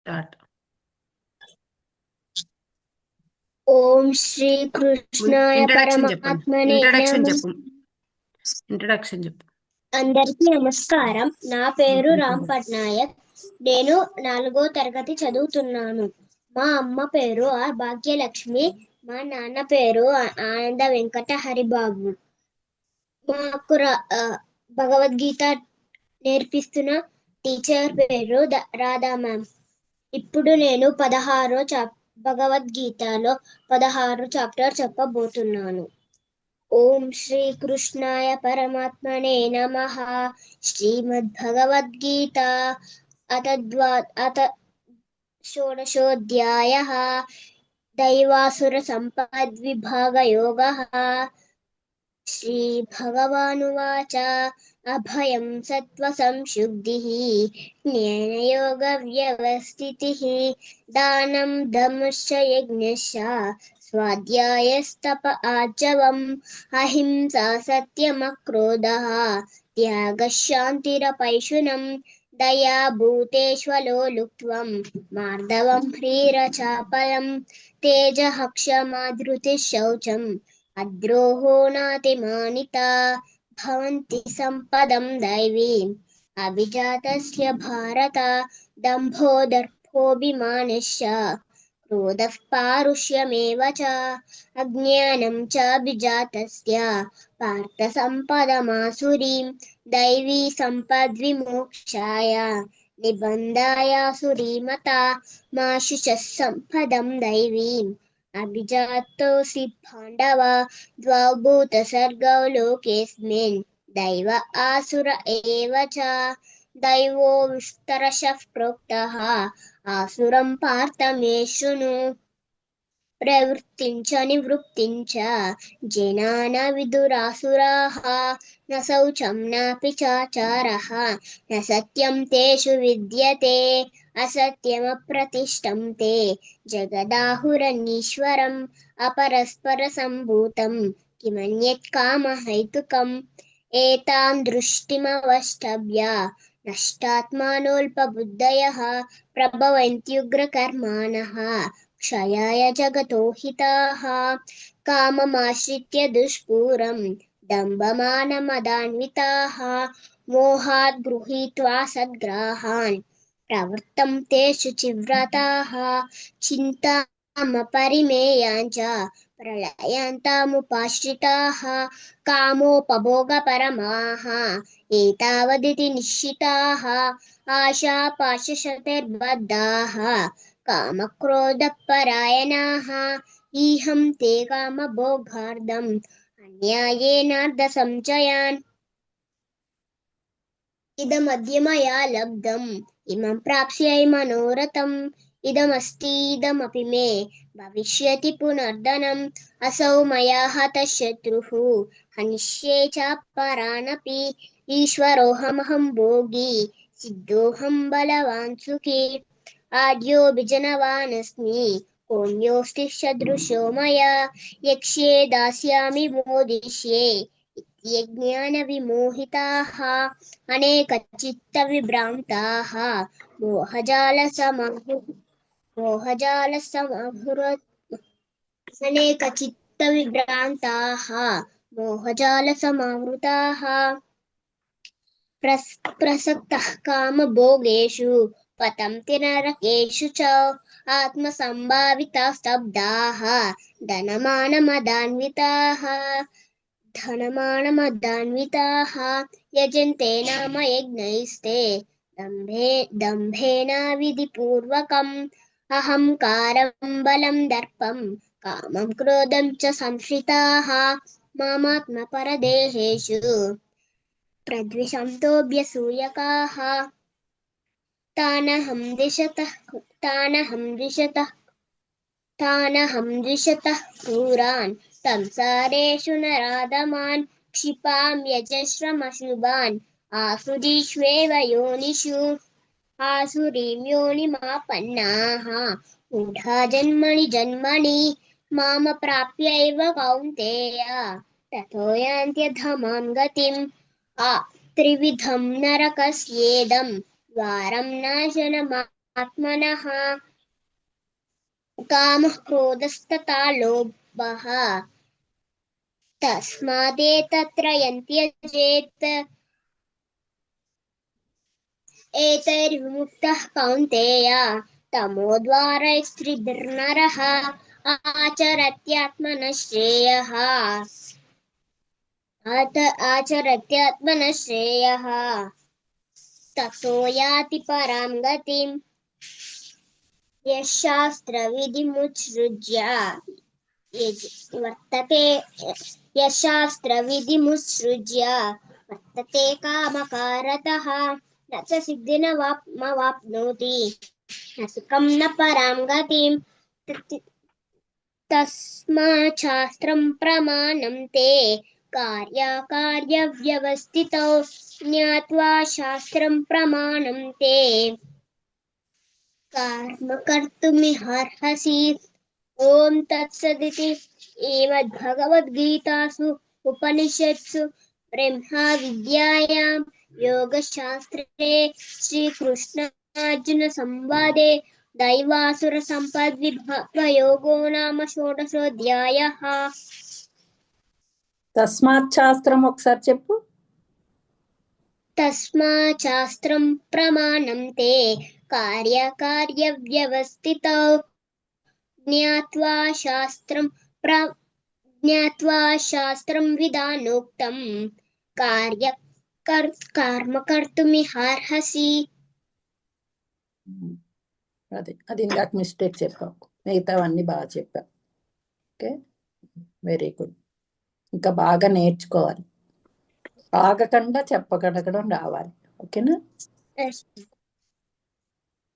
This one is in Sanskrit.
స్టార్ట్. ఓం శ్రీ కృష్ణాయ ఇంట్రడక్షన్ చెప్పండి. పరమాత్మనే ఇంట్రడక్షన్ నమః. చెప్పు. ఇంట్రడక్షన్ చెప్పు. అందరికీ నమస్కారం. నా పేరు రామ్ పట్నాయక్. నేను 4వ తరగతి చదువుతున్నాను. మా అమ్మ పేరు ఆర్ భాగ్యలక్ష్మి. మా నాన్న పేరు ఆనంద వెంకట హరిబాబు. మాకు భగవద్గీత నేర్పిస్తున్న టీచర్ పేరు రాధా మ్యామ్. ఇప్పుడు నేను భగవద్గీతలో 16 చాప్టర్ చెప్పబోతున్నాను. ఓం శ్రీ కృష్ణాయ పరమాత్మనే నమః. శ్రీమద్భగవద్గీత అత షోడశోऽధ్యాయः. दैवासुर सम्पद्विभागयोगः. श्रीभगवानुवाच अभयं सत्त्वसंशुद्धिः ज्ञानयोगव्यवस्थितिः दानं दमश्च यज्ञश्च स्वाध्यायस्तप आर्जवम् अहिंसा सत्यमक्रोधः त्यागः शान्तिरपैशुनम् दया भूतेष्वलोलुप्त्वं मार्दवं ह्रीरचापलं तेजः क्षमा धृतिः शौचम् अद्रोहो नातिमानिता भवन्ति सम्पदं दैवीम् अभिजातस्य भारत दम्भो दर्भोऽभिमानश्च क्रोधः पारुष्यमेव च अज्ञानं च अभिजातस्य पार्थ सम्पदमासुरीं दैवी सम्पद्विमोक्षाय निबन्धायासुरीमता मा शुचः सम्पदं दैवीम् अभिजातोऽसि पाण्डव द्वौ भूतसर्गौ लोकेऽस्मिन् दैव आसुर एव च दैवो विस्तरशः प्रोक्तः आसुरं पार्थ मे शृणु प्रवृत्तिं च निवृत्तिं च जना न विदुरासुराः न शौचं नापि चाचारः न सत्यं तेषु विद्यते असत्यमप्रतिष्ठं ते जगदाहुरनीश्वरम् अपरस्परसम्भूतं किमन्यत् कामहैतुकम् एतां दृष्टिमवष्टभ्य नष्टात्मानोऽल्पबुद्धयः प्रभवन्त्युग्रकर्माणः क्षयाय जगतो हिताः काममाश्रित्य दुष्पूरं दम्भमानमदान्विताः मोहात् गृहीत्वा सद्ग्राहान् प्रवर्तन्ते शुचिव्रताः चिन्तामपरिमेयाञ्च प्रलयान्तामुपाश्रिताः कामोपभोगपरमाः एतावदिति निश्चिताः आशापाशशतैर्बद्धाः कामक्रोधपरायणाः ईहं ते कामभोगार्थम् अन्यायेनार्धसंचयान् इदमद्य मया लब्धम् इमं प्राप्स्ये मनोरथम् इदमस्तीदमपि मे भविष्यति पुनर्धनम् असौ मया हतः शत्रुः हनिष्ये चापरानपि ईश्वरोऽहमहं भोगी सिद्धोऽहं बलवान् सुखी आद्योऽभिजनवानस्मि कोऽन्योऽस्ति सदृशो मया यक्ष्ये दास्यामि मोदिष्ये यज्ञानविमोहिताः अनेकचित्तविभ्रान्ताः अनेकचित्तविभ्रान्ताः मोहजालसमावृताः प्रसक्तः कामभोगेषु पतन्ति नरकेषु च आत्मसम्भाविताः स्तब्धाः धनमानमदान्विताः यजन्ते नाम यज्ञैस्ते दम्भेन विधिपूर्वकम् अहङ्कारं बलं दर्पं कामं क्रोधं च संश्रिताः मामात्मपरदेहेषु प्रद्विषन्तोऽभ्यसूयकाः तानहं द्विषतः क्रूरान् संसारेषु नराधमान् क्षिपाम्यजस्रमशुभान् आसुरीष्वेव योनिषु आसुरीं योनिमापन्नाः मूढा जन्मनि जन्मनि मामप्राप्यैव कौन्तेय ततो यान्त्यधमां गतिम् त्रिविधं नरकस्येदं द्वारं आत्मनः कामः क्रोधस्तथा लोभः तस्मादेतत्रयं त्यजेत् एतैर्विमुक्तः कौन्तेय तमोद्वारैस्त्रिभिर्नरः आचरत्यात्मनः श्रेयः आचरत्यात्मनः श्रेयः ततो याति परां गतिम् यशास्त्रविधिमुत्सृज्य वर्तते यशास्त्रविधिमुत्सृज्य वर्तते कामकारतः न च सिद्धिमवाप्नोति न सुखं न परां गतिम् तस्मात् शास्त्रं प्रमाणं ते कार्याकार्यव्यवस्थितौ ज्ञात्वा शास्त्रं प्रमाणं ते कर्म कर्तुमिहार्हसि ॐ तत्सदिति श्रीमद्भगवद्गीतासु उपनिषत्सु ब्रह्मविद्यायां योगशास्त्रे श्रीकृष्णार्जुनसंवादे दैवासुरसम्पद्विभागयोगो नाम षोडशोऽध्यायः తస్మాత్ శాస్త్రం ఒకసారి చెప్పు. तस्मात् शास्त्रं प्रमाणं ते कार्यकार्यव्यवस्थितौ ज्ञात्वा शास्त्रं विधानोक्तं कर्म कर्तुमिहार्हसि అది ఇందాక మిస్టేక్ చెప్పావు, మిగతావన్నీ బాగా చెప్పావు. Okay, very good. ఇంకా బాగా నేర్చుకోవాలి, ఆగకుండా చెప్పగలగడం రావాలి. ఓకేనా?